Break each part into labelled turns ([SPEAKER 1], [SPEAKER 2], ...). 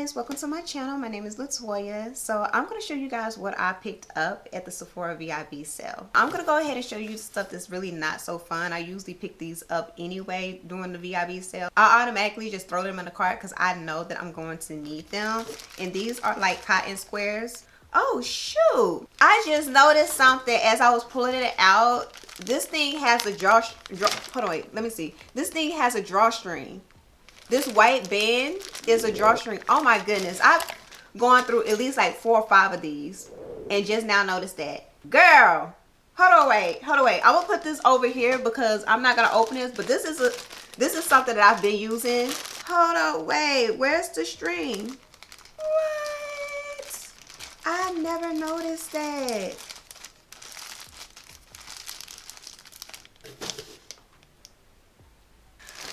[SPEAKER 1] guys, welcome to my channel. My name is LATOYA. So I'm going to show you guys what I picked up at the Sephora VIB sale. I'm going to go ahead and show you stuff that's really not so fun. I usually pick these up anyway during the VIB sale. I automatically just throw them in the cart because I know that I'm going to need them. And these are like cotton squares. Oh shoot, I just noticed something as I was pulling it out. This thing has a hold on, wait, let me see. This thing has a drawstring. This white band is a drawstring. Oh my goodness, I've gone through at least like 4 or 5 of these and just now noticed that. Girl, hold on, wait. I'm gonna put this over here because I'm not gonna open this, but this is something that I've been using. Hold on, wait, where's the string? What? I never noticed that.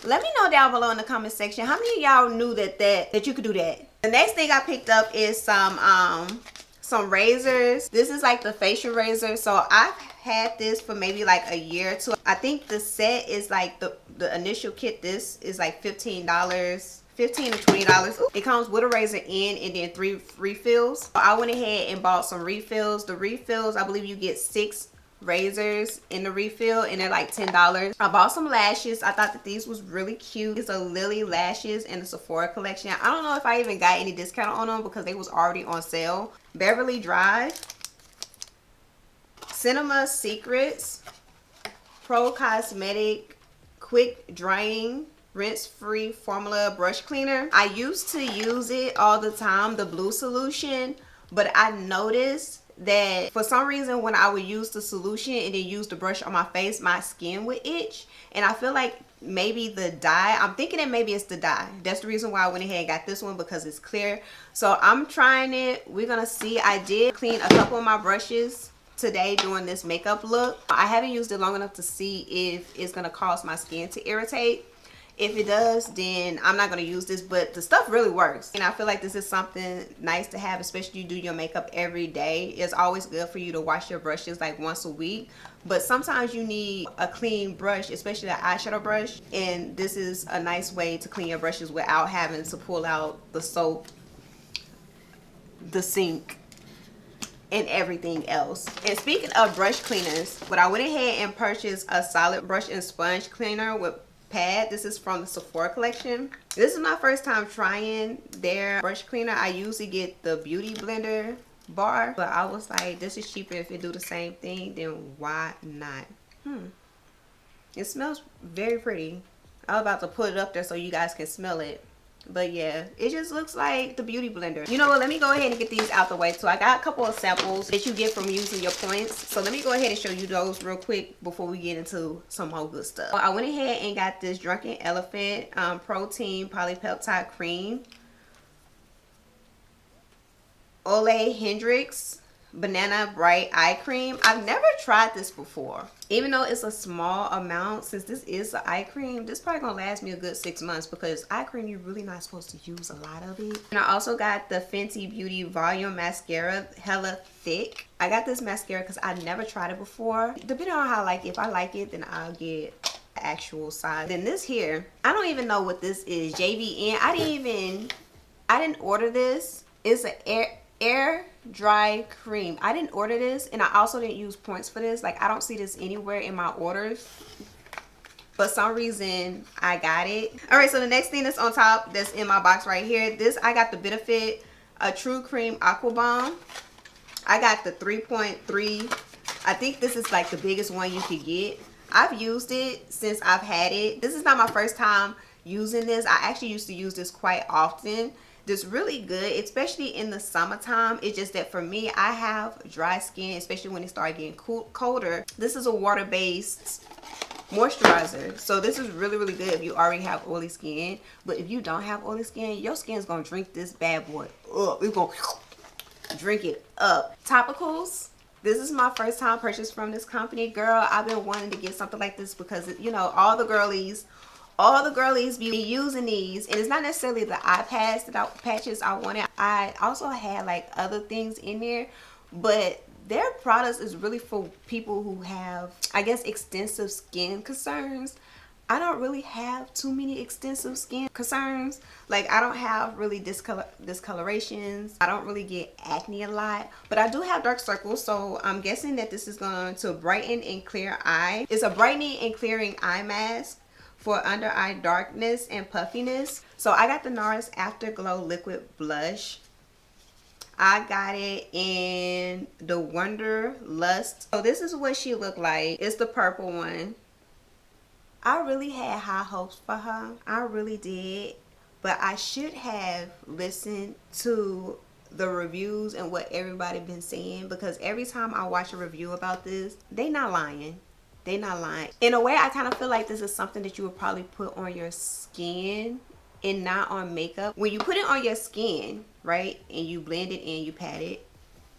[SPEAKER 1] Let me know down below in the comment section how many of y'all knew that you could do that. The next thing I picked up is some razors. This is like the facial razor. So I've had this for maybe like a year or two. I think the set is like the initial kit. This is like $15. $15 to $20. It comes with a razor in and then 3 refills. I went ahead and bought some refills. The refills, I believe you get 6 razors in the refill and they're like $10. I bought some lashes. I thought that these was really cute. It's a Lilly lashes in the Sephora collection. I don't know if I even got any discount on them because they was already on sale. Beverly Drive, Cinema Secrets, Pro Cosmetic Quick Drying Rinse Free Formula Brush Cleaner. I used to use it all the time, the blue solution, but I noticed that for some reason when I would use the solution and then use the brush on my face, my skin would itch. And I feel like maybe the dye, I'm thinking that maybe it's the dye. That's the reason why I went ahead and got this one, because it's clear. So I'm trying it. We're gonna see. I did clean a couple of my brushes today doing this makeup look. I haven't used it long enough to see if it's gonna cause my skin to irritate. If it does, then I'm not going to use this, but the stuff really works. And I feel like this is something nice to have, especially you do your makeup every day. It's always good for you to wash your brushes like once a week, but sometimes you need a clean brush, especially the eyeshadow brush, and this is a nice way to clean your brushes without having to pull out the soap, the sink, and everything else. And speaking of brush cleaners, when I went ahead and purchased a solid brush and sponge cleaner with pad. This is from the Sephora collection. This is my first time trying their brush cleaner. I usually get the Beauty Blender bar, but I was like, this is cheaper. If it do the same thing, then why not? It smells very pretty. I was about to put it up there so you guys can smell it. But yeah, it just looks like the Beauty Blender. You know what, let me go ahead and get these out the way. So I got a couple of samples that you get from using your points. So let me go ahead and show you those real quick before we get into some more good stuff. I went ahead and got this Drunken Elephant Protein Polypeptide Cream. Ole Hendrix Banana Bright Eye Cream. I've never tried this before. Even though it's a small amount, since this is an eye cream, this probably gonna last me a good 6 months, because eye cream, you're really not supposed to use a lot of it. And I also got the Fenty Beauty Volume Mascara, hella thick. I got this mascara because I never tried it before. Depending on how I like it, if I like it, then I'll get the actual size. Then this here, I don't even know what this is. JVN. I didn't order this. It's an air dry cream. I didn't order this, and I also didn't use points for this. Like, I don't see this anywhere in my orders, but some reason I got it. All right, so the next thing that's on top that's in my box right here, this, I got the Benefit True Cream Aqua Bomb. I got the 3.3. I think this is like the biggest one you could get. I've used it since I've had it. This is not my first time using this. I actually used to use this quite often. This really good, especially in the summertime. It's just that for me, I have dry skin, especially when it starts getting colder. This is a water-based moisturizer, so this is really, really good if you already have oily skin. But if you don't have oily skin, your skin is gonna drink this bad boy up. It's gonna drink it up. Topicals. This is my first time purchase from this company. Girl, I've been wanting to get something like this because, you know, all the girlies be using these, and it's not necessarily the eye patches I wanted. I also had like other things in there, but their products is really for people who have, I guess, extensive skin concerns. I don't really have too many extensive skin concerns. Like, I don't have really discolorations. I don't really get acne a lot, but I do have dark circles, so I'm guessing that this is going to brighten and clear eye. It's a brightening and clearing eye mask for under eye darkness and puffiness. So I got the NARS Afterglow liquid blush. I got it in the Wanderlust. So this is what she looked like. It's the purple one. I really had high hopes for her. I really did. But I should have listened to the reviews and what everybody been saying, because every time I watch a review about this, they not lying. They not lying. In a way, I kind of feel like this is something that you would probably put on your skin and not on makeup. When you put it on your skin, right, and you blend it in, you pat it,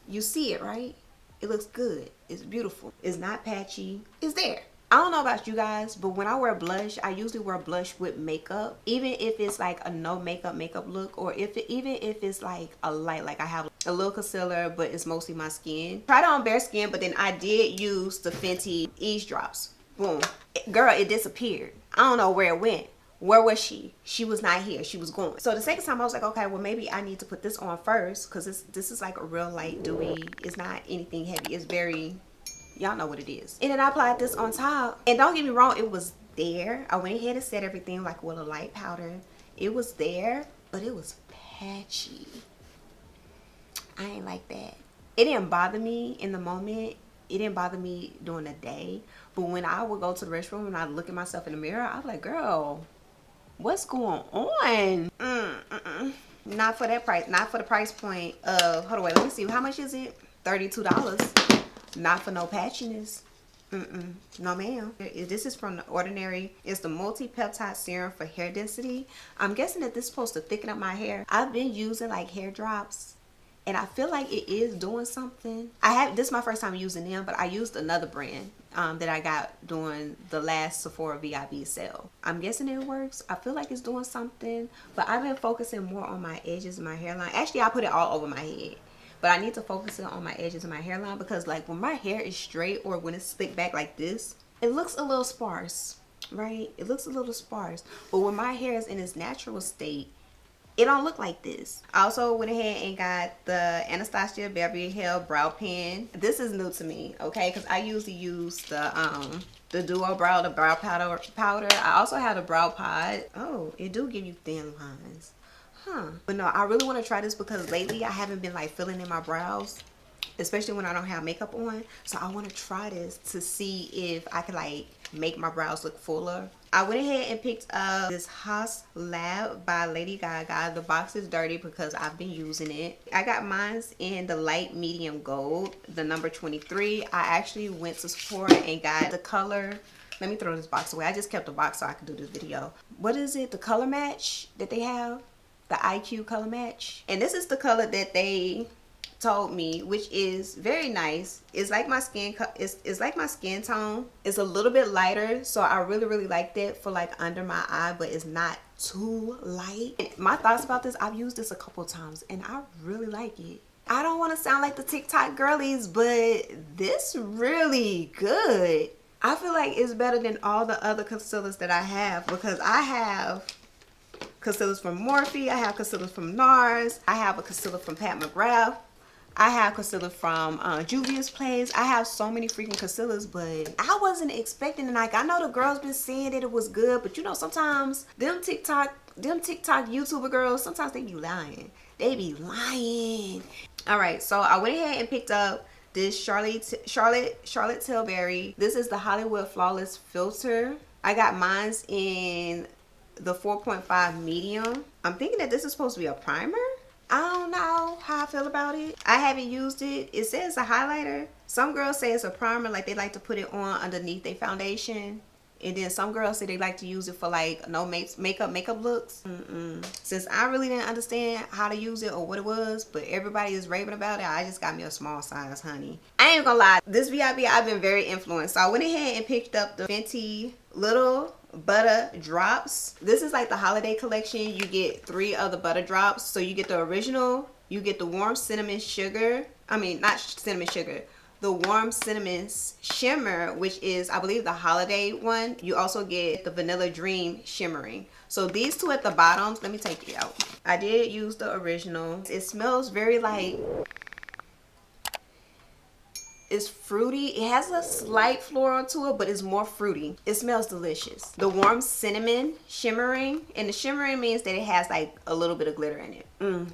[SPEAKER 1] you see it, right? It looks good. It's beautiful. It's not patchy. It's there. I don't know about you guys, but when I wear blush, I usually wear blush with makeup. Even if it's like a no makeup look, or even if it's like a light, like I have a little concealer, but it's mostly my skin. Tried it on bare skin, but then I did use the Fenty Ease Drops. Boom. Girl, it disappeared. I don't know where it went. Where was she? She was not here. She was gone. So the second time I was like, okay, well maybe I need to put this on first, because this is like a real light dewy. It's not anything heavy. It's very, y'all know what it is. And then I applied this on top. And don't get me wrong, it was there. I went ahead and set everything like with a light powder. It was there, but it was patchy. I ain't like that. It didn't bother me in the moment. It didn't bother me during the day. But when I would go to the restroom and I look at myself in the mirror, I'm like, girl, what's going on? Not for that price. Not for the price point of, hold on, wait, let me see. How much is it? $32. Not for no patchiness. No ma'am. This is from The Ordinary. It's the multi-peptide serum for hair density. I'm guessing that this is supposed to thicken up my hair. I've been using like hair drops, and I feel like it is doing something. This is my first time using them, but I used another brand that I got during the last Sephora VIB sale. I'm guessing it works. I feel like it's doing something, but I've been focusing more on my edges and my hairline. Actually, I put it all over my head, but I need to focus it on my edges and my hairline, because like when my hair is straight or when it's slicked back like this, it looks a little sparse, right? It looks a little sparse. But when my hair is in its natural state, it don't look like this. I also went ahead and got the Anastasia Beverly Brow Pen. This is new to me, okay? Because I usually use the Duo Brow, the brow powder. I also have the brow pod. Oh, it do give you thin lines. Huh. But no, I really want to try this because lately I haven't been like filling in my brows, especially when I don't have makeup on. So I want to try this to see if I can like make my brows look fuller. I went ahead and picked up this hauslabs by Lady Gaga. The box is dirty because I've been using it. I got mine in the light medium gold, the number 23. I actually went to Sephora and got the color. Let me throw this box away. I just kept the box so I could do this video. What is it? The color match that they have? The IQ color match. And this is the color that they told me, which is very nice. It's like my skin it's like my skin tone. It's a little bit lighter, so I really like that for like under my eye, but it's not too light. And my thoughts about this, I've used this a couple times and I really like it. I don't want to sound like the TikTok girlies, but this really good. I feel like it's better than all the other concealers that I have, because I have concealers from Morphe, I have concealers from NARS, I have a concealer from Pat McGrath, I have concealer from Juvia's Place. I have so many freaking concealers, but I wasn't expecting it. Like, I know the girls been saying that it was good, but you know, sometimes them TikTok YouTuber girls, sometimes they be lying. They be lying. All right, so I went ahead and picked up this Charlotte Tilbury. This is the Hollywood Flawless Filter. I got mine in the 4.5 medium. I'm thinking that this is supposed to be a primer. I don't know how I feel about it. I haven't used it. It says a highlighter. Some girls say it's a primer, like they like to put it on underneath their foundation. And then some girls say they like to use it for like no makeup looks. Since I really didn't understand how to use it or what it was, but everybody is raving about it, I just got me a small size, honey. I ain't gonna lie, this VIB, I've been very influenced. So I went ahead and picked up the Fenty Little Butter Drops. This is like the holiday collection. You get 3 of the butter drops. So you get the original, you get the warm cinnamon sugar. I mean, not cinnamon sugar, the Warm Cinnamon Shimmer, which is, I believe, the holiday one. You also get the Vanilla Dream Shimmering. So these two at the bottoms, let me take it out. I did use the original. It smells very like, it's fruity. It has a slight floral to it, but it's more fruity. It smells delicious. The Warm Cinnamon Shimmering, and the shimmering means that it has like a little bit of glitter in it.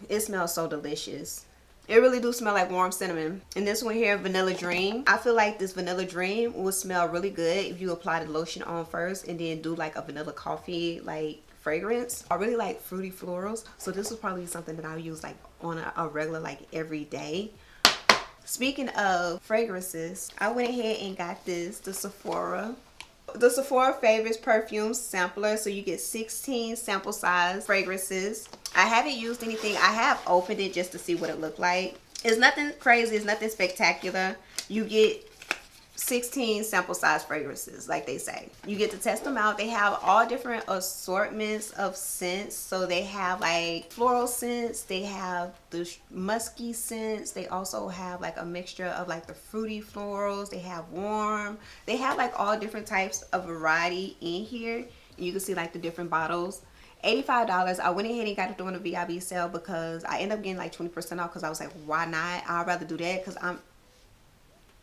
[SPEAKER 1] It smells so delicious. It really do smell like warm cinnamon. And this one here, Vanilla Dream. I feel like this Vanilla Dream will smell really good if you apply the lotion on first and then do like a vanilla coffee like fragrance. I really like fruity florals, so this is probably something that I'll use like on a regular, like every day. Speaking of fragrances, I went ahead and got this, the Sephora Favorites Perfume Sampler. So you get 16 sample size fragrances. I haven't used anything. I have opened it just to see what it looked like. It's nothing crazy. It's nothing spectacular. You get 16 sample size fragrances, like they say. You get to test them out. They have all different assortments of scents. So they have like floral scents, they have the musky scents, they also have like a mixture of like the fruity florals, they have warm, they have like all different types of variety in here. You can see like the different bottles. $85. I went ahead and got it during the VIB sale because I ended up getting like 20% off, because I was like, why not? I'd rather do that, because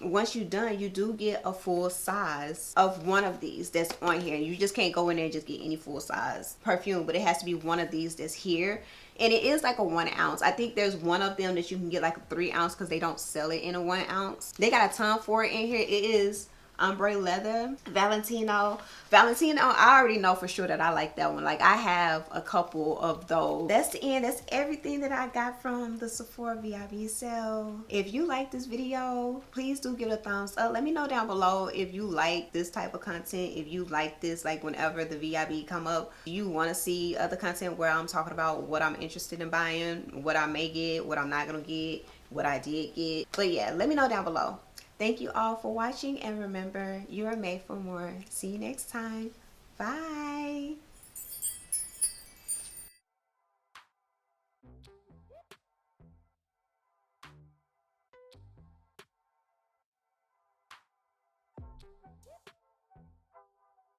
[SPEAKER 1] once you're done, you do get a full size of one of these that's on here. You just can't go in there and just get any full size perfume, but it has to be one of these that's here. And it is like a 1 ounce. I think there's one of them that you can get like a 3 ounce, because they don't sell it in a 1 ounce. They got a ton for it in here. It is ombre leather, Valentino. I already know for sure that I like that one. Like, I have a couple of those. That's the end. That's everything that I got from the Sephora VIB sale. If you like this video, please do give it a thumbs up. Let me know down below if you like this type of content. If you like this, like whenever the VIB come up, you want to see other content where I'm talking about what I'm interested in buying, what I may get, what I'm not gonna get, what I did get. But yeah, let me know down below. Thank you all for watching, and remember, you are made for more. See you next time. Bye.